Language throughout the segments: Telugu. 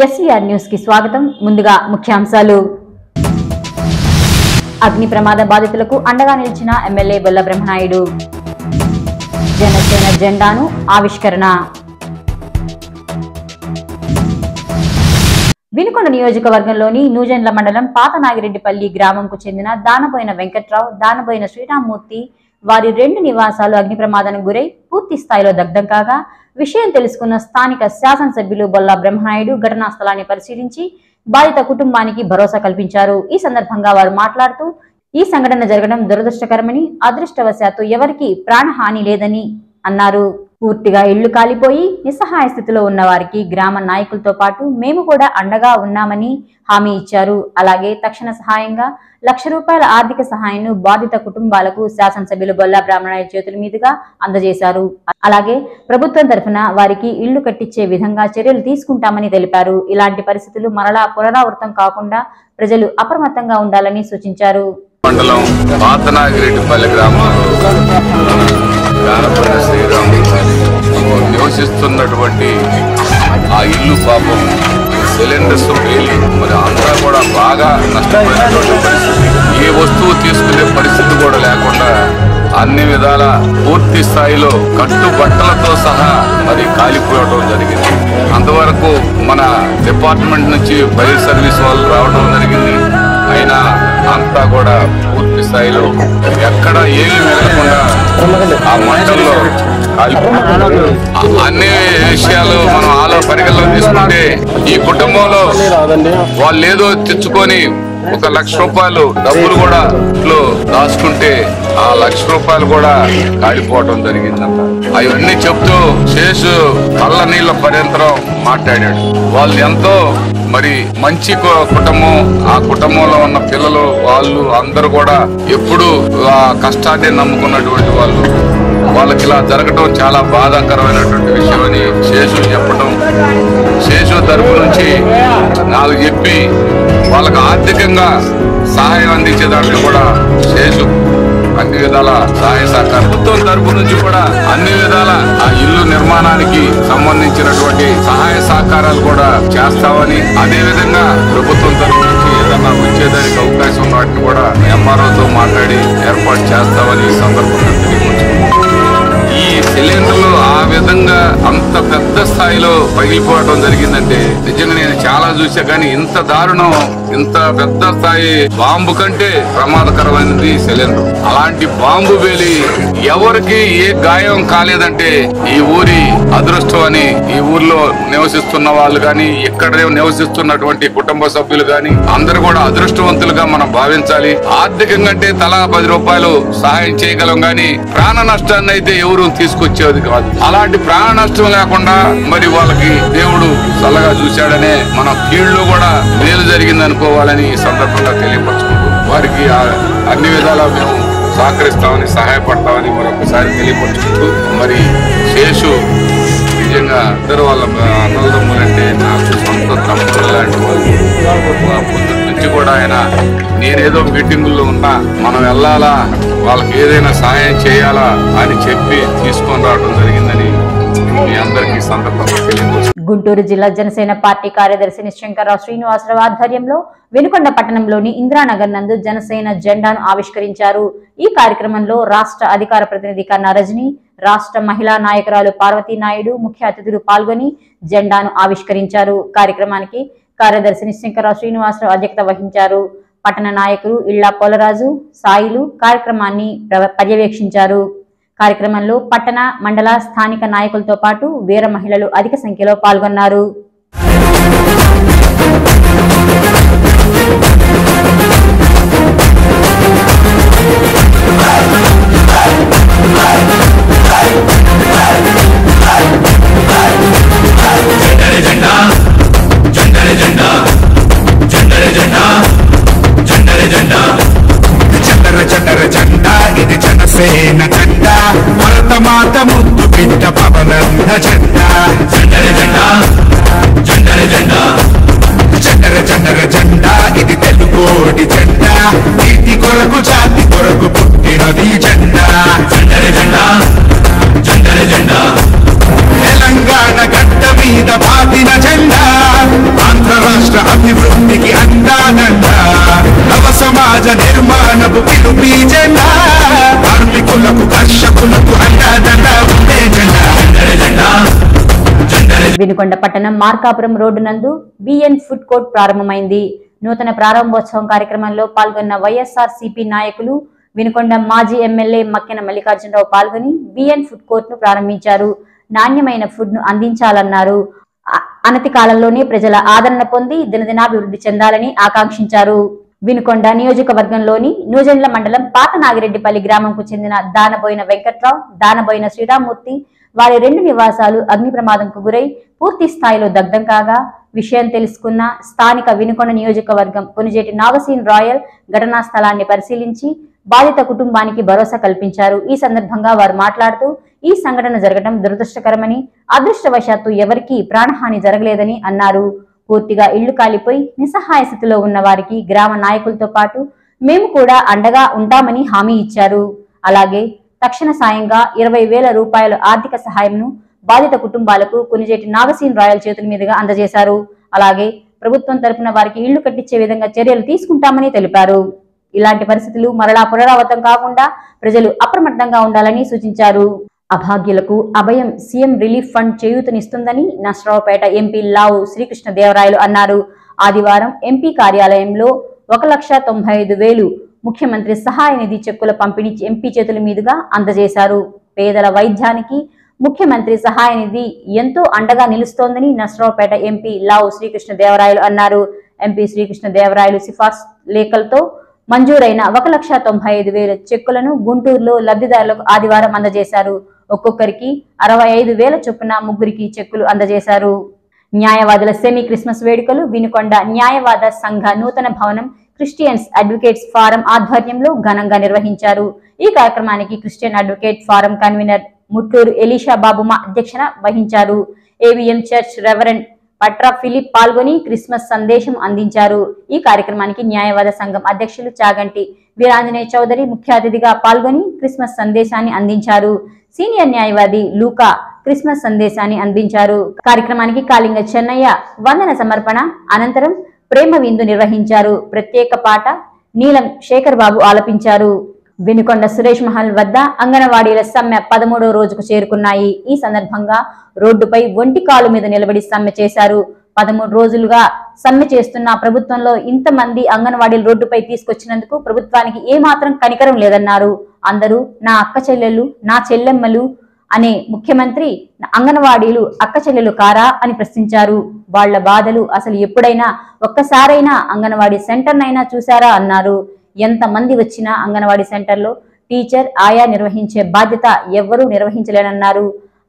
ఎస్వీఆర్ న్యూస్ కి స్వాగతం. ముందుగా ముఖ్యాంశాలు. అగ్ని ప్రమాద బాధితులకు అండగా నిలిచిన ఎమ్మెల్యే బొల్ల బ్రహ్మనాయుడు. జనసేన జెండాను ఆవిష్కరణ. వినుకొండ నియోజకవర్గంలోని నూజెండ్ల మండలం పాత నాగిరెడ్డిపల్లి గ్రామంకు చెందిన దానబోయిన వెంకట్రావు, దానబోయిన శ్రీరామ్మూర్తి వారి 2 నివాసాలు అగ్ని ప్రమాదానికి గురై పూర్తి స్థాయిలో దగ్ధం కాగా విషయం తెలుసుకున్న స్థానిక శాసనసభ్యులు బొల్ల బ్రహ్మనాయుడు ఘటనా స్థలాన్ని పరిశీలించి బాధిత కుటుంబానికి భరోసా కల్పించారు. ఈ సందర్భంగా వారు మాట్లాడుతూ ఈ సంఘటన జరగడం దురదృష్టకరమని, అదృష్టవశాత్తు ఎవరికి ప్రాణహాని లేదని అన్నారు. పూర్తిగా ఇళ్లు కాలిపోయి నిస్సహాయ స్థితిలో ఉన్న వారికి గ్రామ నాయకులతో పాటు మేము కూడా అండగా ఉన్నామని హామీ ఇచ్చారు. అలాగే తక్షణ సహాయంగా ₹1,00,000 ఆర్థిక సహాయాన్ని బాధిత కుటుంబాలకు శాసనసభ్యులు బొల్ల బ్రహ్మనాయుడు చేతుల మీదుగా అందజేశారు. అలాగే ప్రభుత్వం తరఫున వారికి ఇళ్లు కట్టించే విధంగా చర్యలు తీసుకుంటామని తెలిపారు. ఇలాంటి పరిస్థితులు మరలా పునరావృతం కాకుండా ప్రజలు అప్రమత్తంగా ఉండాలని సూచించారు. మండలం పాతనాగిరెడ్డిపల్లి గ్రామంలో దానబోయిన శ్రీరాము నివసిస్తున్నటువంటి ఆ ఇల్లు పాపం సిలిండర్స్ పేలి మరి అంతా కూడా బాగా నష్టపోయినటువంటి పరిస్థితి. ఏ వస్తువు తీసుకునే పరిస్థితి కూడా లేకుండా అన్ని విధాల పూర్తి స్థాయిలో కట్టుబట్టలతో సహా మరి కాలిపోవడం జరిగింది. అంతవరకు మన డిపార్ట్మెంట్ నుంచి ఫైర్ సర్వీస్ వాళ్ళు రావడం జరిగింది. అయినా అంతా కూడా పూర్తి స్థాయిలో ఎక్కడ ఏమీ మిగలకుండా ఆ మంటల్లో అన్ని విషయాలు మనం పరిగణలో తీసుకుంటే ఈ కుటుంబంలో వాళ్ళు ఏదో తెచ్చుకొని ₹1,00,000 డబ్బులు కూడా ఇంట్లో దాచుకుంటే ఆ ₹1,00,000 కూడా కాలిపోవడం జరిగిందంట. అవన్నీ చెప్తూ శేషు కళ్ళ నీళ్ళ పర్యంతరం మాట్లాడాడు. వాళ్ళు ఎంతో మరి మంచి కుటుంబం, ఆ కుటుంబంలో ఉన్న పిల్లలు వాళ్ళు అందరూ కూడా ఎప్పుడు ఆ కష్టాన్ని నమ్ముకున్నటువంటి వాళ్ళు. వాళ్ళకి ఇలా జరగడం చాలా బాధాకరమైనటువంటి విషయం అని శేషు చెప్పడం, శేషు తరపు నుంచి నాకు చెప్పి వాళ్ళకు ఆర్థికంగా సహాయం అందించే దాంట్లో కూడా శేషు అన్ని విధాల సహాయ సహకారం, ప్రభుత్వం తరపు నుంచి కూడా అన్ని విధాల ఆ ఇల్లు నిర్మాణానికి సంబంధించినటువంటి సహాయ సహకారాలు కూడా చేస్తామని, అదే విధంగా ప్రభుత్వం తరపు నుంచి ఏదన్నా వచ్చేదానికి అవకాశం ఉన్న వాటిని కూడా ఎంఆర్ఓతో మాట్లాడి ఏర్పాటు చేస్తామని ఈ సందర్భంగా తెలియపరుచుకుంటున్నాం. ఈ సిలిండర్లు ఆ విధంగా అంత పెద్ద స్థాయిలో పగిలిపోవడం జరిగిందంటే నిజంగా నేను చాలా చూసా, కానీ ఇంత దారుణం, ఇంత పెద్ద స్థాయి బాంబు కంటే ప్రమాదకరమైనది సిలిండర్. అలాంటి బాంబు వేలి ఎవరికి ఏ గాయం కాలేదంటే ఈ ఊరి అదృష్టం అని ఈ ఊర్లో నివసిస్తున్న వాళ్ళు గాని, ఇక్కడ నివసిస్తున్నటువంటి కుటుంబ సభ్యులు గాని అందరూ కూడా అదృష్టవంతులుగా మనం భావించాలి. ఆర్థికంగా అంటే తలా ₹10 సహాయం చేయగలం గాని ప్రాణ నష్టాన్ని అయితే ఎవరు తీసుకొచ్చేది కాదు. అలాంటి ప్రాణ నష్టం లేకుండా మరి వాళ్ళకి దేవుడు చల్లగా చూశాడనే మన కీళ్ళు కూడా మేలు జరిగింది అనుకోవాలని ఈ సందర్భంగా తెలియపరుచుకుంటూ వారికి అన్ని విధాలా మేము సహకరిస్తామని, సహాయపడతామని మరొకసారి తెలియపరుచుకుంటూ మరి శేషు నిజంగా ఇద్దరు వాళ్ళ అన్నదమ్ములంటే నాకు సొంత తమ్ముడు లాంటి వాళ్ళు. పొద్దున్న నుంచి కూడా ఆయన నేనేదో మీటింగుల్లో ఉన్నా మనం వెళ్ళాలా, వాళ్ళకి ఏదైనా సహాయం చేయాలా అని చెప్పి తీసుకొని రావడం జరిగిందని మీ అందరికీ సందర్భంగా తెలియదు. గుంటూరు జిల్లా జనసేన పార్టీ కార్యదర్శి నిశ్శంకరరావు శ్రీనివాసరావు ఆధ్వర్యంలో వినుకొండ పట్టణంలోని ఇందిరానగర్ నందు జనసేన జెండాను ఆవిష్కరించారు. ఈ కార్యక్రమంలో రాష్ట్ర అధికార ప్రతినిధి కన్నా రజని, రాష్ట్ర మహిళా నాయకురాలు పార్వతీ నాయుడు ముఖ్య అతిథులు పాల్గొని జెండాను ఆవిష్కరించారు. కార్యక్రమానికి కార్యదర్శి నిశ్శంకరరావు శ్రీనివాసరావు అధ్యక్షత వహించారు. పట్టణ నాయకులు ఇళ్ల పోలరాజు, సాయిలు కార్యక్రమాన్ని పర్యవేక్షించారు. కార్యక్రమంలో పట్టణ, మండల, స్థానిక నాయకులతో పాటు వీర మహిళలు అధిక సంఖ్యలో పాల్గొన్నారు. ఇది జనసేన జెండా, భరతమాత ముద్దు బిడ్డ పవనంద జెండా. జెండరే జెండా, జెండరే జెండా, అభివృద్ధికి అందానంద నవ సమాజ నిర్మాణపు పిలుపి జెండా కార్మికులకు కర్షకులకు అండాదండ ఉండే జెండా వినుకొండ పట్టణం మార్కాపురం రోడ్డు నందు బిఎన్ ఫుడ్ కోర్ట్ ప్రారంభమైంది. నూతన ప్రారంభోత్సవం కార్యక్రమంలో పాల్గొన్న వైఎస్ఆర్సీపీ నాయకులు వినుకొండ మాజీ ఎమ్మెల్యే మక్కెన మల్లికార్జునరావు పాల్గొని బిఎన్ ఫుడ్ కోర్ట్ ను ప్రారంభించారు. నాణ్యమైన ఫుడ్ ను అందించాలన్నారు. అనతి కాలంలోనే ప్రజల ఆదరణ పొంది దినదినాభివృద్ధి చెందాలని ఆకాంక్షించారు. వినుకొండ నియోజకవర్గంలోని నూజెండ్ల మండలం పాత నాగిరెడ్డిపల్లి గ్రామంకు చెందిన దానబోయిన వెంకట్రావు, దానబోయిన శ్రీరామూర్తి వారి 2 నివాసాలు అగ్ని ప్రమాదంకు గురై పూర్తి స్థాయిలో దగ్ధం కాగా విషయం తెలుసుకున్న స్థానిక వినుకొండ నియోజకవర్గం కొనిజేటి నాగసీన్ రాయల్ ఘటనా స్థలాన్ని పరిశీలించి బాధిత కుటుంబానికి భరోసా కల్పించారు. ఈ సందర్భంగా వారు మాట్లాడుతూ ఈ సంఘటన జరగడం దురదృష్టకరమని, అదృష్టవశాత్తు ఎవరికీ ప్రాణహాని జరగలేదని అన్నారు. పూర్తిగా ఇళ్లు కాలిపోయి నిస్సహాయ స్థితిలో ఉన్న వారికి గ్రామ నాయకులతో పాటు మేము కూడా అండగా ఉంటామని హామీ ఇచ్చారు. అలాగే తక్షణ సాయంగా 20,000 రూపాయల ఆర్థిక సహాయంను బాధిత కుటుంబాలకు కొనిజేటి నాగసీన్ రాయల్ చేతుల మీదుగా అందజేశారు. అలాగే ప్రభుత్వం తరపున వారికి ఇళ్లు కట్టించే విధంగా చర్యలు తీసుకుంటామని తెలిపారు. ఇలాంటి పరిస్థితులు మరలా పునరావృతం కాకుండా ప్రజలు అప్రమత్తంగా ఉండాలని సూచించారు. అభాగ్యులకు అభయం సీఎం రిలీఫ్ ఫండ్ చేయూతనిస్తుందని నర్సరావుపేట ఎంపీ లావు శ్రీకృష్ణదేవరాయలు అన్నారు. ఆదివారం ఎంపీ కార్యాలయంలో 1,95,000 ముఖ్యమంత్రి సహాయ నిధి చెక్కుల పంపిణీ ఎంపీ చేతుల మీదుగా అందజేశారు. పేదల వైద్యానికి ముఖ్యమంత్రి సహాయ నిధి ఎంతో అండగా నిలుస్తోందని నర్సరావుపేట ఎంపీ లావు శ్రీకృష్ణదేవరాయలు అన్నారు. ఎంపీ శ్రీకృష్ణదేవరాయలు సిఫార్సు లేఖలతో మంజూరైన 1,95,000 చెక్కులను గుంటూరులో లబ్ధిదారులకు ఆదివారం అందజేశారు. ఒక్కొక్కరికి 65,000 చొప్పున ముగ్గురికి చెక్కులు అందజేశారు. న్యాయవాదుల సెమీ క్రిస్మస్ వేడుకలు వినుకొండ న్యాయవాద సంఘ నూతన భవనం క్రిస్టియన్స్ అడ్వకేట్స్ ఫారం ఆధ్వర్యంలో ఘనంగా నిర్వహించారు. ఈ కార్యక్రమానికి Christian advocate forum convener Mutturu Elisha బాబుమ అధ్యక్షత వహించారు. AVM church reverend Patra Philip పాల్గొని క్రిస్మస్ సందేశం అందించారు. ఈ కార్యక్రమానికి న్యాయవాద సంఘం అధ్యక్షులు చాగంటి వీరాంజనేయ చౌదరి ముఖ్య అతిథిగా పాల్గొని క్రిస్మస్ సందేశాన్ని అందించారు. సీనియర్ న్యాయవాది లూకా క్రిస్మస్ సందేశాన్ని అందించారు. కార్యక్రమానికి కాళింగ చెన్నయ్య వందన సమర్పణ అనంతరం ప్రేమ విందు నిర్వహించారు. ప్రత్యేక పాట నీలం శేఖర్ బాబు ఆలపించారు. వినుకొండ సురేష్ మహల్ వద్ద అంగన్వాడీల సమ్మె 13వ రోజుకు చేరుకున్నాయి. ఈ సందర్భంగా రోడ్డుపై ఒంటి కాలు మీద నిలబడి సమ్మె చేశారు. 13 రోజులుగా సమ్మె చేస్తున్న ప్రభుత్వంలో ఇంతమంది అంగన్వాడీలు రోడ్డుపై తీసుకొచ్చినందుకు ప్రభుత్వానికి ఏమాత్రం కనికరం లేదన్నారు. అందరూ నా అక్క చెల్లెళ్ళు, నా చెల్లెమ్మలు అనే ముఖ్యమంత్రి అంగన్వాడీలు అక్క చెల్లెలు కారా అని ప్రశ్నించారు. వాళ్ల బాధలు అసలు ఎప్పుడైనా ఒక్కసారైనా అంగన్వాడీ సెంటర్నైనా చూశారా అన్నారు. ఎంత మంది వచ్చినా అంగన్వాడీ సెంటర్లో టీచర్ ఆయా నిర్వహించే బాధ్యత ఎవ్వరూ నిర్వహించలేనన్నారు.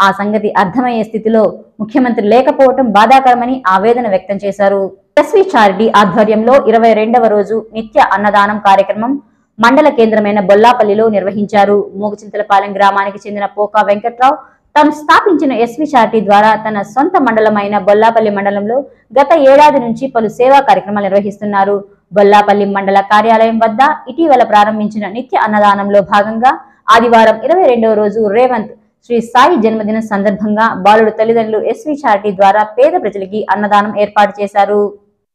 ఆ సంగతి అర్థమయ్యే స్థితిలో ముఖ్యమంత్రి లేకపోవటం బాధాకరమని ఆవేదన వ్యక్తం చేశారు. ఎస్వి చారిటీ ఆధ్వర్యంలో 22వ రోజు నిత్య అన్నదానం కార్యక్రమం మండల కేంద్రమైన బొల్లాపల్లిలో నిర్వహించారు. మూగచింతలపాలెం గ్రామానికి చెందిన పోకా వెంకట్రావు తాను స్థాపించిన ఎస్వి చారిటీ ద్వారా తన సొంత మండలమైన బొల్లాపల్లి మండలంలో గత ఏడాది నుంచి పలు సేవా కార్యక్రమాలు నిర్వహిస్తున్నారు. బొల్లాపల్లి మండల కార్యాలయం వద్ద ఇటీవల ప్రారంభించిన నిత్య అన్నదానంలో భాగంగా ఆదివారం 22వ రోజు రేవంత్ శ్రీ సాయి జన్మదినం సందర్భంగా బాలుడు తల్లిదండ్రులు ఎస్వి చారిటీ ద్వారా పేద ప్రజలకి అన్నదానం ఏర్పాటు చేశారు.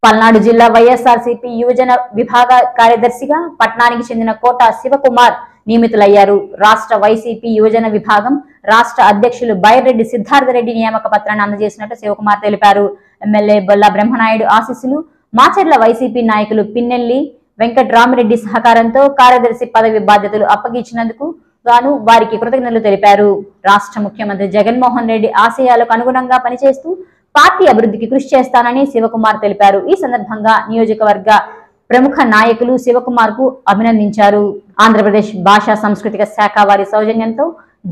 పల్నాడు జిల్లా వైఎస్ఆర్సీపీ యువజన విభాగ కార్యదర్శిగా పట్నానికి చెందిన కోట శివకుమార్ నియమితులయ్యారు. రాష్ట్ర వైసీపీ యువజన విభాగం రాష్ట్ర అధ్యక్షులు బైరెడ్డి సిద్ధార్థరెడ్డి నియామక పత్రాన్ని అందజేసినట్టు శివకుమార్ తెలిపారు. ఎమ్మెల్యే బొల్లా బ్రహ్మనాయుడు ఆశీస్సులు, మాచర్ల వైసీపీ నాయకులు పిన్నెల్లి వెంకట్రామరెడ్డి సహకారంతో కార్యదర్శి పదవి బాధ్యతలు అప్పగించినందుకు గాను వారికి కృతజ్ఞతలు తెలిపారు. రాష్ట్ర ముఖ్యమంత్రి జగన్మోహన్ రెడ్డి ఆశయాలకు అనుగుణంగా పనిచేస్తూ పార్టీ అభివృద్ధికి కృషి చేస్తానని శివకుమార్ తెలిపారు. ఈ సందర్భంగా నియోజకవర్గ ప్రముఖ నాయకులు శివకుమార్ కు అభినందించారు. ఆంధ్రప్రదేశ్ భాషా సాంస్కృతిక శాఖ వారి సౌజన్యంతో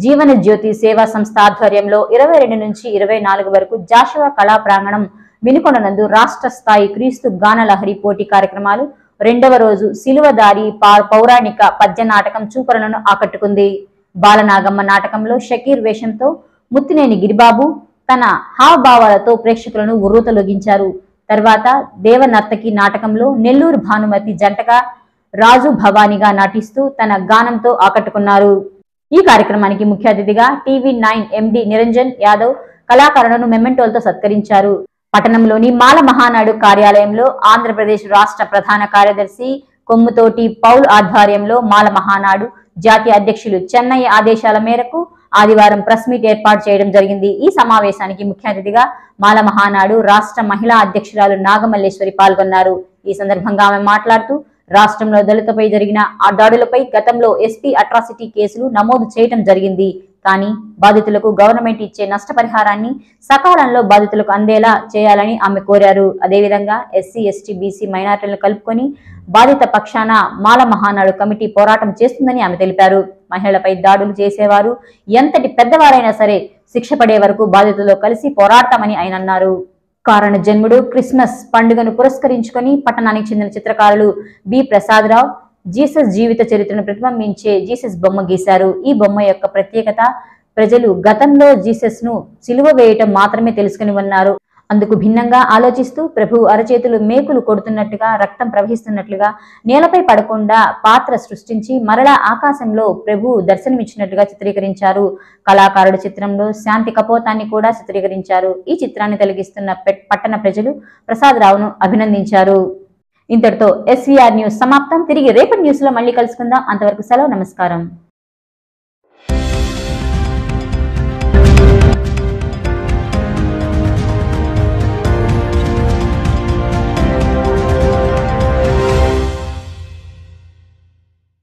జీవన జ్యోతి సేవా సంస్థ ఆధ్వర్యంలో 22 నుంచి 24 వరకు జాషువా కళా ప్రాంగణం వినుకొండనందు రాష్ట్ర స్థాయి క్రీస్తు గాన లహరి పోటీ కార్యక్రమాలు 2వ రోజు సిలువదారి పౌరాణిక పద్య నాటకం చూపరులను ఆకట్టుకుంది. బాలనాగమ్మ నాటకంలో షకీర్ వేషంతో ముత్తినేని గిరిబాబు తన హావభావాలతో ప్రేక్షకులను ఉర్రూతలొగించారు. తర్వాత దేవనర్తకి నాటకంలో నెల్లూరు భానుమతి జంటగా రాజు భవానీగా నటిస్తూ తన గానంతో ఆకట్టుకున్నారు. ఈ కార్యక్రమానికి ముఖ్య అతిథిగా టీవీ9 ఎండి నిరంజన్ యాదవ్ కళాకారులను మెమెంటోలతో సత్కరించారు. పట్టణంలోని మాల మహానాడు కార్యాలయంలో ఆంధ్రప్రదేశ్ రాష్ట్ర ప్రధాన కార్యదర్శి కొమ్ముతోటి పౌల్ ఆధ్వర్యంలో మాల మహానాడు జాతీయ అధ్యక్షులు చెన్నయ్య ఆదేశాల మేరకు ఆదివారం ప్రెస్ మీట్ ఏర్పాటు చేయడం జరిగింది. ఈ సమావేశానికి ముఖ్య అతిథిగా మాల మహానాడు రాష్ట్ర మహిళా అధ్యక్షురాలు నాగమల్లేశ్వరి పాల్గొన్నారు. ఈ సందర్భంగా ఆమె మాట్లాడుతూ రాష్ట్రంలో దళితులపై జరిగిన ఆ దాడులపై గతంలో ఎస్పీ అట్రాసిటీ కేసులు నమోదు చేయడం జరిగింది. కానీ బాధితులకు గవర్నమెంట్ ఇచ్చే నష్టపరిహారాన్ని సకాలంలో బాధితులకు అందేలా చేయాలని ఆమె కోరారు. అదేవిధంగా ఎస్సీ, ఎస్టీ, బీసీ మైనారిటీలను కలుపుకొని బాధిత పక్షాన మాల మహానాడు కమిటీ పోరాటం చేస్తుందని ఆమె తెలిపారు. మహిళలపై దాడులు చేసేవారు ఎంతటి పెద్దవారైనా సరే శిక్ష పడే వరకు బాధితులతో కలిసి పోరాడతామని ఆయన అన్నారు. కారణ జన్ముడు క్రిస్మస్ పండుగను పురస్కరించుకొని పట్టణానికి చెందిన చిత్రకారులు బి ప్రసాదరావు జీసస్ జీవిత చరిత్రను ప్రతిబింబించే జీసస్ బొమ్మ గీశారు. ఈ బొమ్మ యొక్క ప్రత్యేకత ప్రజలు గతంలో జీసస్ ను సిలువ వేయటం మాత్రమే తెలుసుకుని ఉన్నారు. అందుకు భిన్నంగా ఆలోచిస్తూ ప్రభు అరచేతులు మేకులు కొడుతున్నట్టుగా రక్తం ప్రవహిస్తున్నట్లుగా నేలపై పడకుండా పాత్ర సృష్టించి మరలా ఆకాశంలో ప్రభు దర్శనమిచ్చినట్టుగా చిత్రీకరించారు. కళాకారుడు చిత్రంలో శాంతి కపోతాన్ని కూడా చిత్రీకరించారు. ఈ చిత్రాన్ని తిలకిస్తున్న పట్టణ ప్రజలు ప్రసాదరావును అభినందించారు. ఇంతటితో SVR న్యూస్ సమాప్తం. తిరిగి రేపటి న్యూస్ లో మళ్ళీ కలుసుకుందాం. అంతవరకు సెలవు, నమస్కారం.